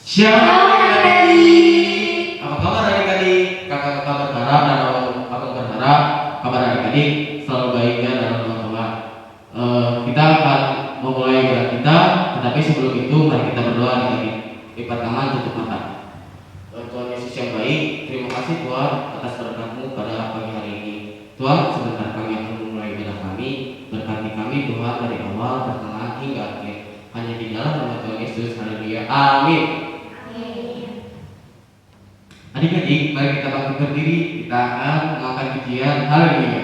Shalom adik-adik. Apa kabar adik-adik? Kakak-kakak berharap dan abang berharap kabar adik-adik selalu baik ya dalam doa Tuhan. Kita akan memulai ibadah kita, tetapi sebelum itu mari kita berdoa adik-adik. Lipat tangan, tutup mata. Tuhan Yesus yang baik, terima kasih Tuhan atas berkat-Mu pada pagi hari ini. Tuhan, sebentar kami akan memulai ibadah kami. Berkati kami Tuhan dari awal, pertengahan hingga akhir. Hanya di dalam nama Tuhan Yesus, haleluya. Amin. Adik-adik, mari kita bangkit berdiri, kita akan mengangkat pujian haleluya.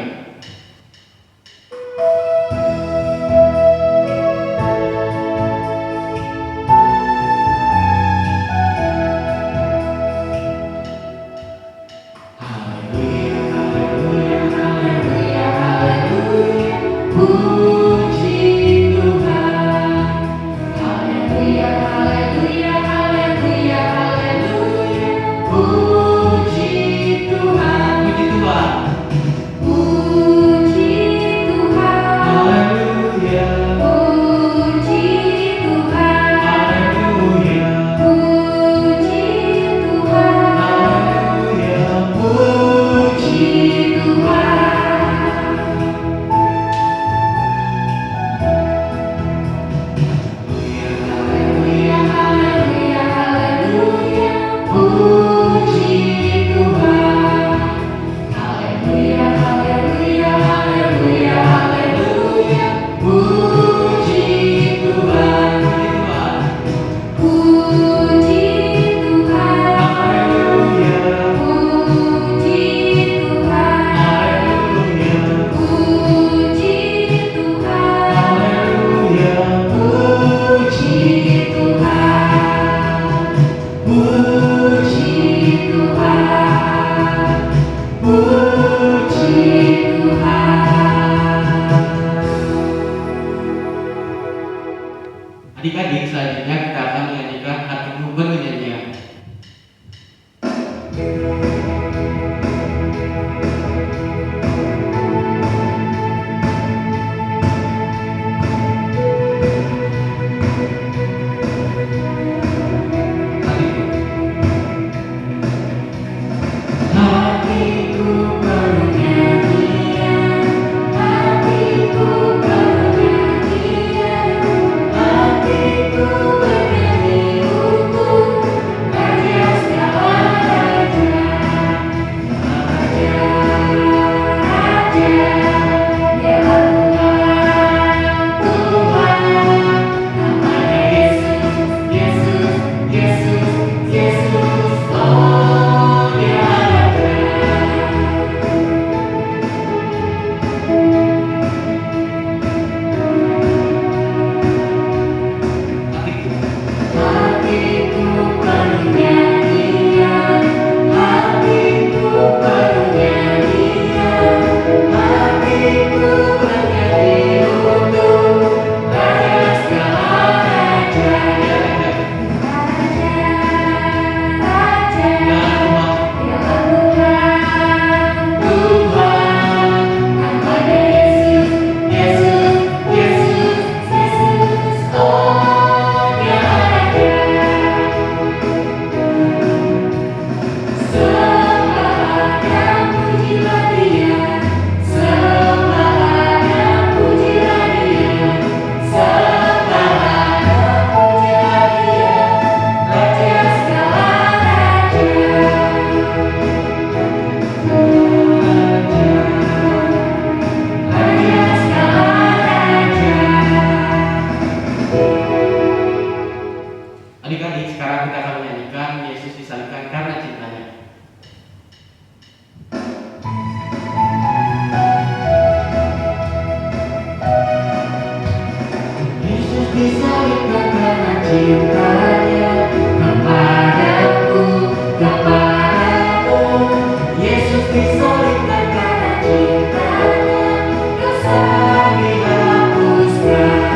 Adik-adik, selanjutnya kita akan menyanyikan hatiku bernyanyian. Adik-adik, sekarang kita akan menyanyikan Yesus disalibkan karena cintanya. Yesus disalibkan karena cintanya kepadaku, kepadamu. Yesus disalibkan karena cintanya, dosa dihapuskan.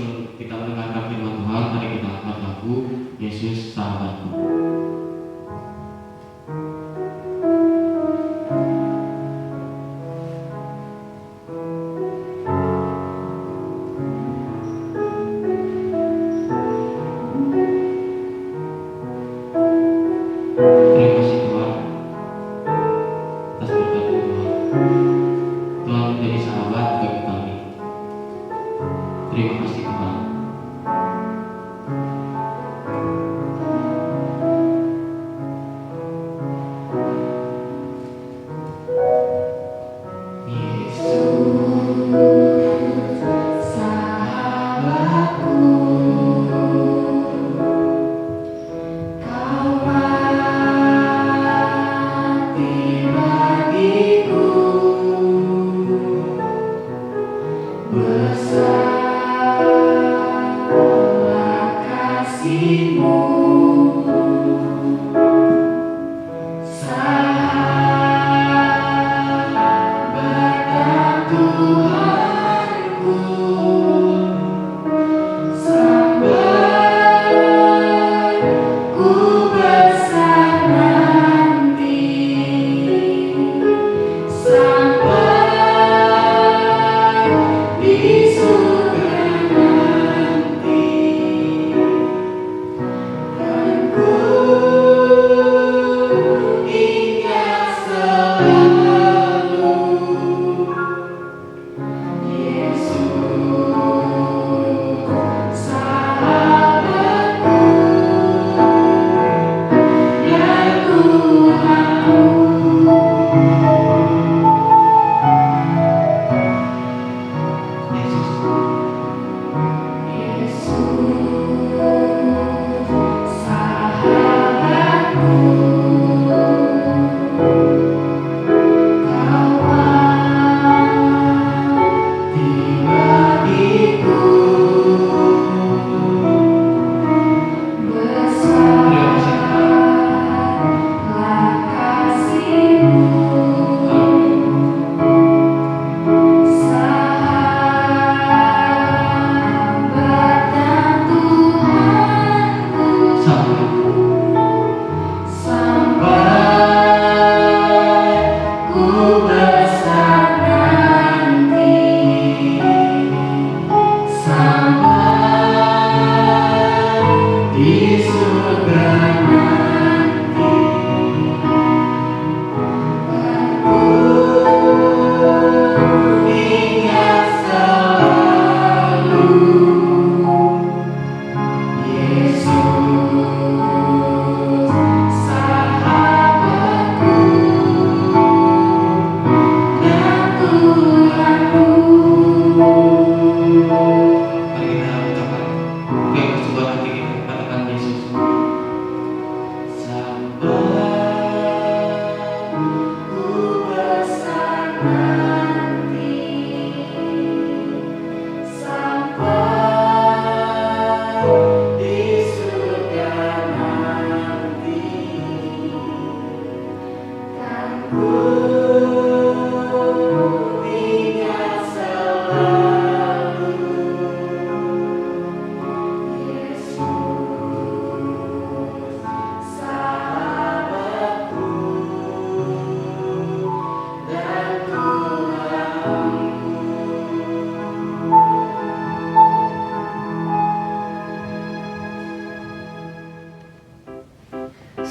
sebelum kita mendengarkan firman Tuhan, mari kita angkat lagu Yesus Sahabatku. Terima kasih Tuhan atas berkat-Mu Tuhan. Tuhan menjadi sahabat bagi kami. Terima kasih Tuhan.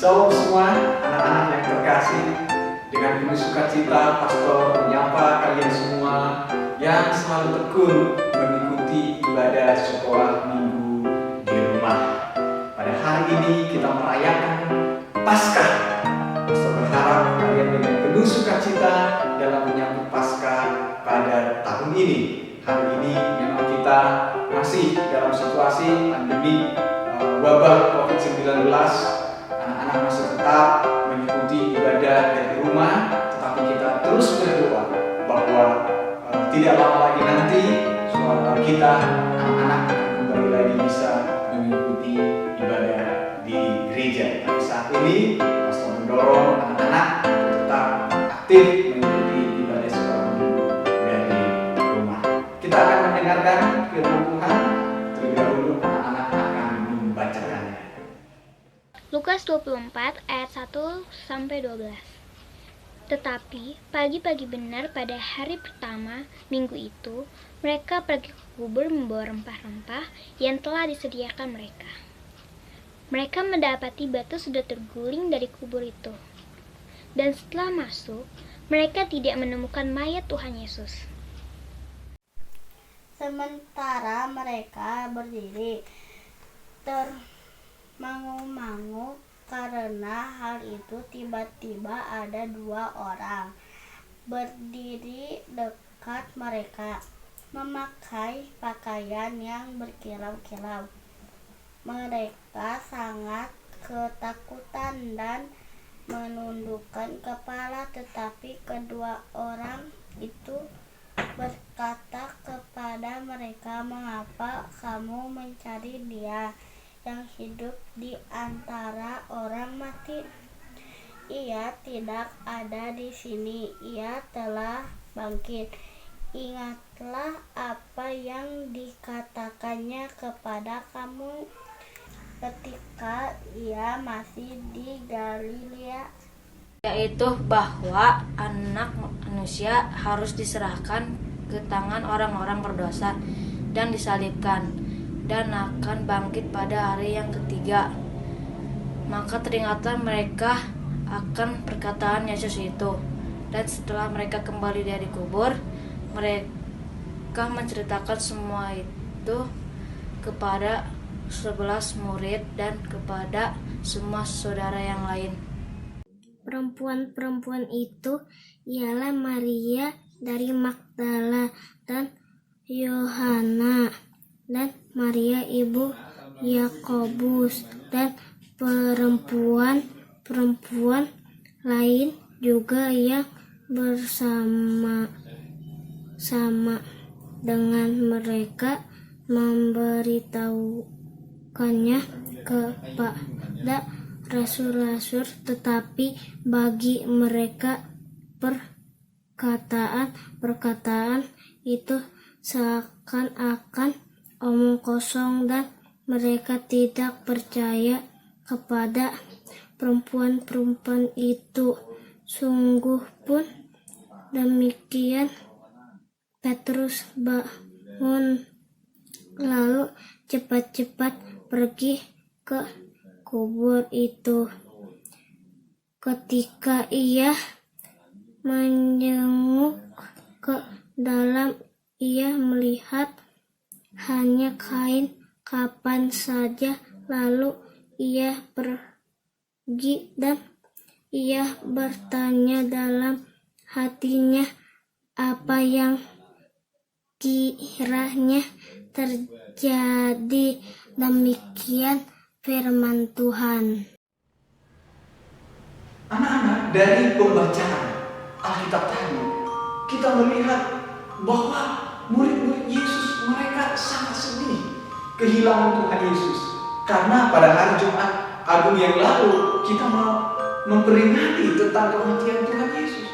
Shalom semua, anak-anak yang terkasih. Dengan penuh sukacita, Pastor menyapa kalian semua yang selalu tekun mengikuti ibadah sekolah minggu di rumah. Pada hari ini kita merayakan Paskah. Pastor berharap kalian dengan penuh sukacita dalam menyambut Paskah pada tahun ini. Hari ini memang kita masih dalam situasi pandemi wabah COVID-19. Anak-anak masih tetap mengikuti ibadah dari rumah, tetapi kita terus berdoa bahwa tidak lama lagi nanti kita anak-anak akan kembali lagi bisa mengikuti ibadah di gereja. Tapi saat ini Pastor mendorong anak-anak tetap aktif mengikuti ibadah sekolah minggu dari rumah. Kita akan mendengarkan firman Tuhan Lukas 24 ayat 1-12. Tetapi pagi-pagi benar pada hari pertama minggu itu, mereka pergi ke kubur membawa rempah-rempah yang telah disediakan mereka. Mereka mendapati batu sudah terguling dari kubur itu. Dan setelah masuk, mereka tidak menemukan mayat Tuhan Yesus. Sementara mereka berdiri termangu-mangu karena hal itu, tiba-tiba ada 2 orang berdiri dekat mereka, memakai pakaian yang berkilau-kilau. Mereka sangat ketakutan dan menundukkan kepala, tetapi kedua orang itu berkata kepada mereka, "Mengapa kamu mencari Dia yang hidup di antara orang mati? Ia tidak ada di sini, Ia telah bangkit. Ingatlah apa yang dikatakannya kepada kamu ketika Ia masih di Galilea, yaitu bahwa Anak Manusia harus diserahkan ke tangan orang-orang berdosa dan disalibkan, dan akan bangkit pada hari yang ketiga." Maka teringatlah mereka akan perkataan Yesus itu, dan setelah mereka kembali dari kubur, mereka menceritakan semua itu kepada 11 murid dan kepada semua saudara yang lain. Perempuan-perempuan itu ialah Maria dari Magdala dan Yohana dan Maria ibu Yakobus dan perempuan-perempuan lain juga yang bersama-sama dengan mereka memberitahukannya kepada rasul-rasul, tetapi bagi mereka perkataan itu seakan-akan omong kosong, dan mereka tidak percaya kepada perempuan-perempuan itu. Sungguh pun demikian. Petrus bangun lalu cepat-cepat pergi ke kubur itu. Ketika ia menjenguk ke dalam, ia melihat hanya kain kapan saja. Lalu ia pergi dan ia bertanya dalam hatinya apa yang kiranya terjadi. Demikian firman Tuhan. Anak-anak, dari pembacaan Alkitab tadi, kita melihat bahwa murid-murid Yesus mereka sangat sedih kehilangan Tuhan Yesus. Karena pada hari Jumat Agung yang lalu kita memperingati tentang kematian Tuhan Yesus.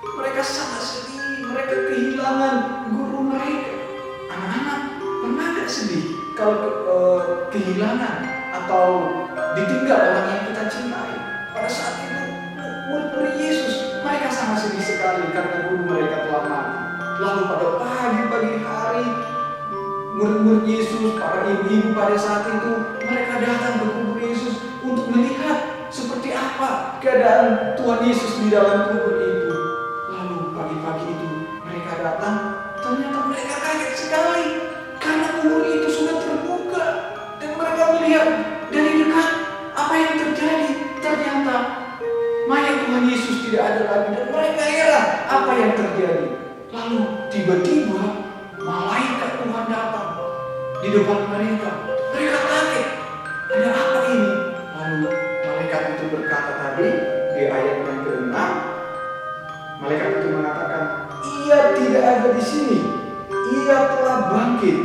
Mereka sangat sedih, mereka kehilangan guru mereka. Anak-anak, pernah gak sedih kalau kehilangan atau ditinggal orang yang kita cintai? Pada saat itu murid-murid Yesus mereka sangat sedih sekali karena guru mereka telah mati. Lalu pada pagi-pagi hari, murid-murid Yesus, para ibu-ibu pada saat itu mereka datang ke kubur Yesus untuk melihat seperti apa keadaan Tuhan Yesus di dalam kubur itu. Lalu pagi-pagi itu mereka datang, ternyata mereka kaget sekali karena kubur itu sudah terbuka dan mereka melihat dari dekat apa yang terjadi. Ternyata mayat Tuhan Yesus tidak ada lagi dan mereka heran apa yang terjadi. Lalu tiba-tiba malaikat Tuhan datang di depan mereka. Mereka kaget, ada apa ini? Lalu malaikat itu berkata tadi di ayat yang ke-6, malaikat itu mengatakan, "Ia tidak ada di sini, Ia telah bangkit.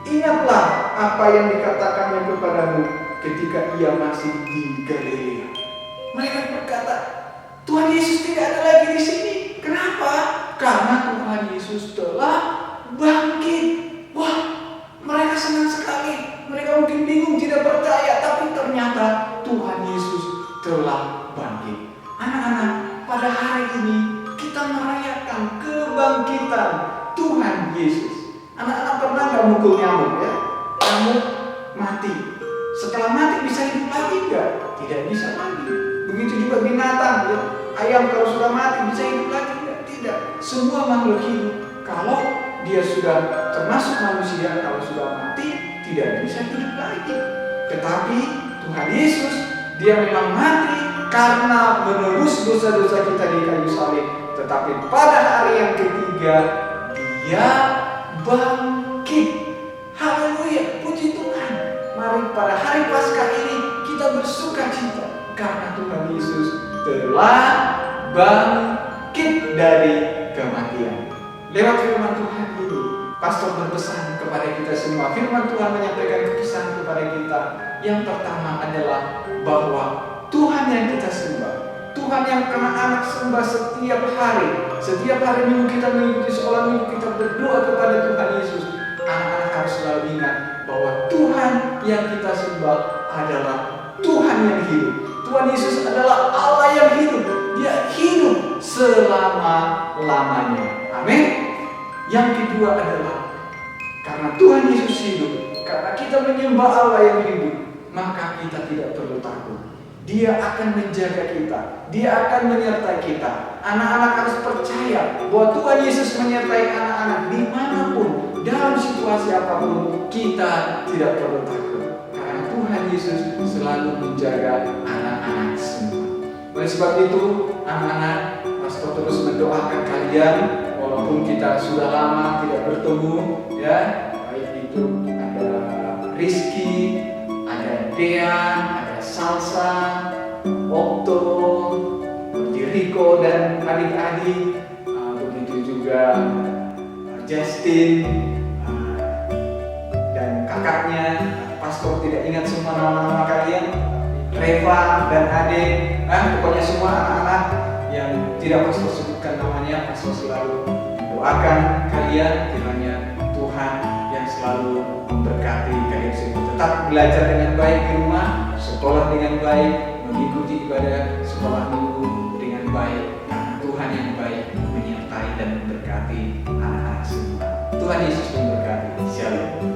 Ingatlah apa yang dikatakannya kepadamu ketika Ia masih di Galilea." Mereka berkata, Tuhan Yesus tidak ada lagi di sini. Kenapa? Karena Tuhan Yesus telah bangkit. Wah, mereka senang sekali. Mereka mungkin bingung, tidak percaya, tapi ternyata Tuhan Yesus telah bangkit. Anak-anak, pada hari ini kita merayakan kebangkitan Tuhan Yesus. Anak-anak pernah nggak mukul nyamuk ya? Nyamuk mati. Setelah mati bisa hidup lagi nggak? Tidak bisa lagi. Begitu juga binatang ya. Ayam kalau sudah mati bisa hidup lagi nggak? Tidak. Semua makhluk hidup kalau dia sudah termasuk manusia, kalau sudah mati tidak bisa hidup lagi. Tetapi Tuhan Yesus, dia memang mati karena menebus dosa-dosa kita di kayu salib. Tetapi pada hari yang ketiga dia bangkit. Haleluya, puji Tuhan. Mari pada hari Paskah ini kita bersuka cita karena Tuhan Yesus telah bangkit dari kematian. Lewat firman Tuhan ini, pastor berpesan kepada kita semua. Firman Tuhan menyampaikan pesan kepada kita. Yang pertama adalah bahwa Tuhan yang kita sembah, Tuhan yang anak-anak sembah setiap hari. Setiap hari minggu kita mengikuti sekolah minggu, kita berdoa kepada Tuhan Yesus. Anak-anak harus selalu ingat bahwa Tuhan yang kita sembah adalah Tuhan yang hidup. Tuhan Yesus adalah Allah yang hidup. Dia hidup selama-lamanya. Amin. Yang kedua adalah karena Tuhan Yesus hidup, karena kita menyembah Allah yang hidup, maka kita tidak perlu takut. Dia akan menjaga kita, dia akan menyertai kita. Anak-anak harus percaya bahwa Tuhan Yesus menyertai anak-anak dimanapun, dalam situasi apapun. Kita tidak perlu takut karena Tuhan Yesus selalu menjaga anak-anak semua. Oleh sebab itu, anak-anak, pastor terus mendoakan kalian. Walaupun kita sudah lama tidak bertemu, ya, baik itu ada Rizky, ada Dea, ada Salsa, Okto, Jericho dan adik-adik, begitu juga Justin dan kakaknya. Pastor tidak ingat semua nama-nama kalian, Reva dan adik, pokoknya semua anak-anak yang tidak pastor sebutkan namanya. Pastor selalu doakan kalian kiranya Tuhan yang selalu memberkati kalian semua. Tetap belajar dengan baik di rumah, sekolah dengan baik, mengikuti ibadah sekolah minggu dengan baik, karena Tuhan yang baik menyertai dan memberkati anak-anak semua. Tuhan Yesus memberkati. Shalom.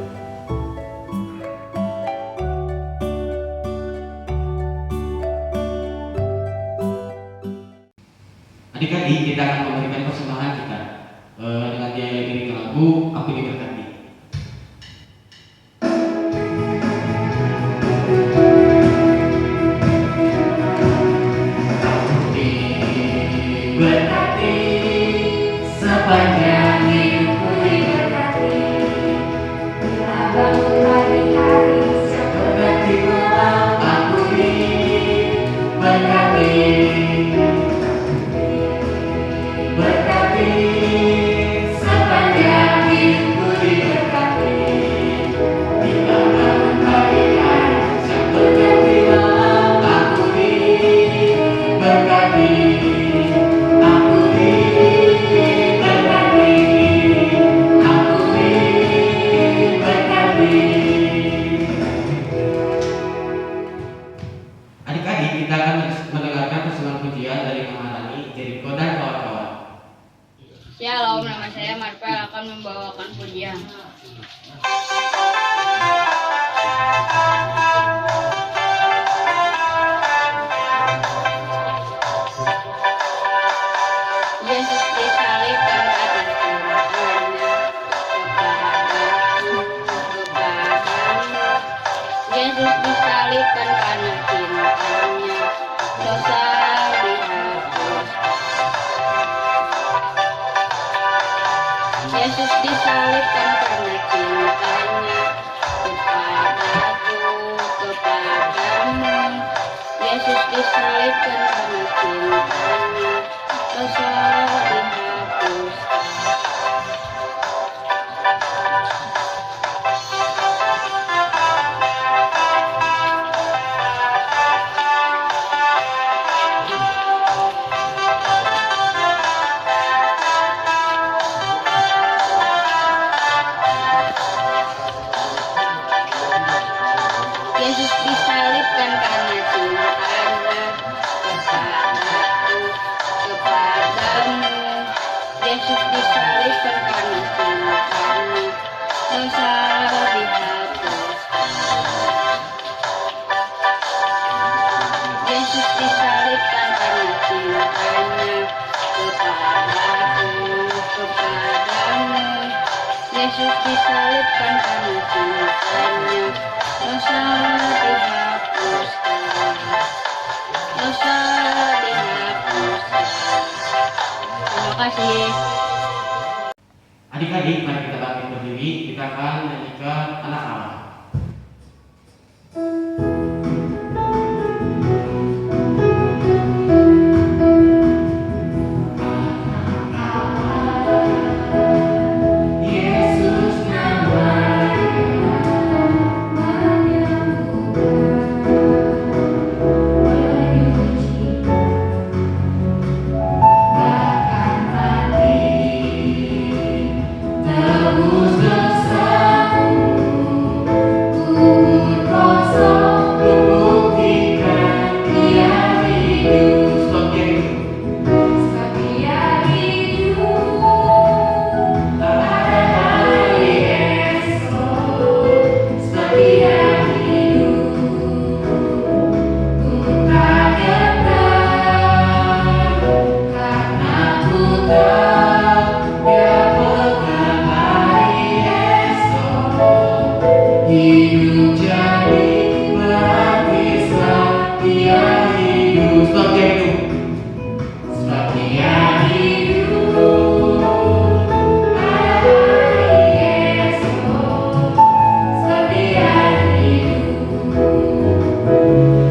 Adik-adik, kita akan memberikan persembahan kita dengan diiringi lagu Aku Diberkati. Diberkati sepanjang hidupku, diberkati. Bila bangun hari-hari, seperti malam aku diberkati. Berkati sepanjang hidupku, diberkati. Bila bangun hari-hari, seperti malam aku diberkati. Aku diberkati. Aku diberkati. Adik-adik, kita akan mendengarkan persembahan pujian dari Maharani, Jericho dan kawan-kawan. Shalom, nama saya Marvel akan membawakan pujian. Yesus disalibkan karena Tuhannya, kepadaku, kepadamu. Yesus disalibkan karena cintanya, dosa dihapus. Yesus disalibkan karena cintanya, kepadaku, kepadamu. Yesus disalibkan karena cintanya, dosa dihapus. Yesus disalibkan karena cinta. Yesus disalibkan karena cintanya, dosa dihapus. Yesus disalibkan karena cintanya kepadaku, kepadamu. Yesus disalibkan karena cintanya, dosa dihapuskan, dosa dihapuskan. Terima kasih. Adik-adik, mari kita bangkit berdiri, kita akan menyanyikan anak Allah. Yesus namanya menyuci, bahkan mati, tebus dosamu, kubur kosong membuktikan Dia hidup. Sebab Dia hidup, pada hari esok. Sebab Dia hidup, ku tak getar, karena ku tahu Dia pegang hari esok. Hidup jadi berarti sebab Dia hidup. Sebab Dia hidup, pada hari esok. Sebab Dia hidup,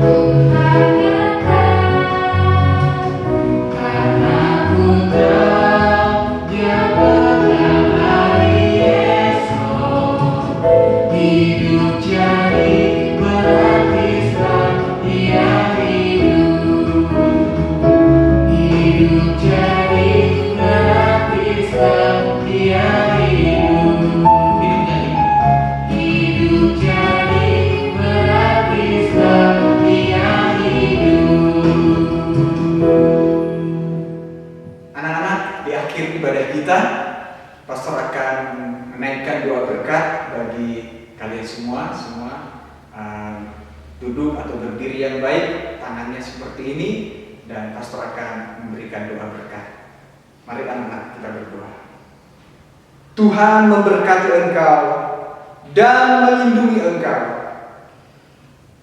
ku tak getar, karena ku tahu Dia pegang hari esok. Hidup jadi berarti sebab Dia hidup. Hidup jadi berarti sebab Dia hidup. Hidup jadi berarti sebab Dia hidup. Anak-anak, di akhir ibadah kita, pastor akan menaikkan doa berkat bagi kalian semua. Duduk atau berdiri yang baik, tangannya seperti ini, dan pastor akan memberikan doa berkat. Mari anak-anak kita berdoa. Tuhan memberkati engkau dan melindungi engkau.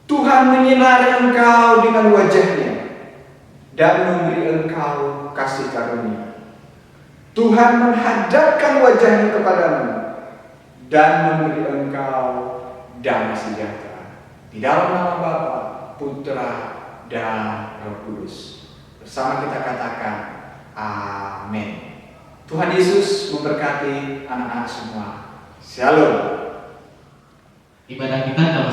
Tuhan menyinari engkau dengan wajah-Nya dan memberi engkau kasih karunia. Tuhan menghadapkan wajah-Nya kepadamu dan memberi engkau damai sejahtera. Di dalam nama Bapa, Putra, dan Roh Kudus. Bersama kita katakan, amin. Tuhan Yesus memberkati anak-anak semua. Shalom. Ibadah kita dalam